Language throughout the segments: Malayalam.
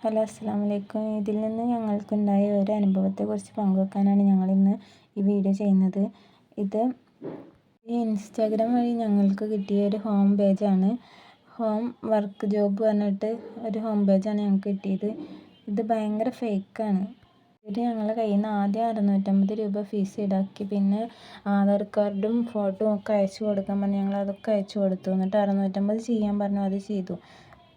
ഹലോ അസ്സലാമു അലൈക്കും. ഇതിൽ നിന്ന് ഞങ്ങൾക്കുണ്ടായ ഒരു അനുഭവത്തെക്കുറിച്ച് പങ്കുവെക്കാനാണ് ഞങ്ങളിന്ന് ഈ വീഡിയോ ചെയ്യുന്നത്. ഇത് ഈ ഇൻസ്റ്റാഗ്രാം വഴി ഞങ്ങൾക്ക് കിട്ടിയ ഒരു ഹോം പേജാണ്. ഹോം വർക്ക് ജോബ് പറഞ്ഞിട്ട് ഒരു ഹോം പേജാണ് ഞങ്ങൾക്ക് കിട്ടിയത്. ഇത് ഭയങ്കര ഫേക്കാണ്. ഇത് ഞങ്ങളുടെ കയ്യിൽ നിന്ന് ആദ്യം 650 രൂപ ഫീസ് ഈടാക്കി. പിന്നെ ആധാർ കാർഡും ഫോട്ടോയും ഒക്കെ അയച്ചു കൊടുക്കാൻ പറഞ്ഞു. ഞങ്ങൾ അതൊക്കെ അയച്ചു കൊടുത്തു. എന്നിട്ട് 650 ചെയ്യാൻ പറഞ്ഞു, അത് ചെയ്തു.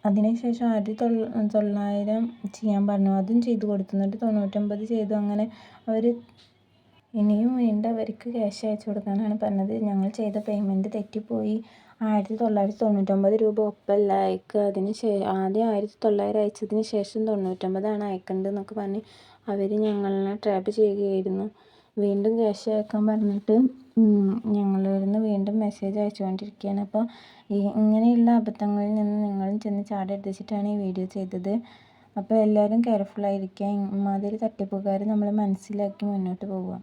അതിനുശേഷം 1900 ചെയ്യാൻ പറഞ്ഞു, അതും ചെയ്തു കൊടുത്തു. എന്നിട്ട് 99 ചെയ്തു. അങ്ങനെ അവർ ഇനിയും വീണ്ടും അവർക്ക് ക്യാഷ് അയച്ചു കൊടുക്കാനാണ് പറഞ്ഞത്. ഞങ്ങൾ ചെയ്ത പേയ്മെൻറ്റ് തെറ്റിപ്പോയി. 1999 രൂപ ഒപ്പമല്ല അയക്കുക. ആദ്യം 1900 അയച്ചതിന് ശേഷം 99 അയക്കേണ്ടത് എന്നൊക്കെ പറഞ്ഞ് അവർ ഞങ്ങളെ ട്രാപ്പ് ചെയ്യുകയായിരുന്നു. വീണ്ടും ക്യാഷ് അയക്കാൻ പറഞ്ഞിട്ട് ഞങ്ങളിരുന്ന് വീണ്ടും മെസ്സേജ് അയച്ചുകൊണ്ടിരിക്കുകയാണ്. അപ്പോൾ ഇങ്ങനെയുള്ള അബദ്ധങ്ങളിൽ നിന്ന് നിങ്ങളും ചെന്ന് ചാടരുത് വെച്ചിട്ടാണ് ഈ വീഡിയോ ചെയ്തത്. അപ്പോൾ എല്ലാവരും കെയർഫുള്ളായിരിക്കുക. ഇമാതിരി തട്ടിപ്പുകാരെ നമ്മൾ മനസ്സിലാക്കി മുന്നോട്ട് പോവുക.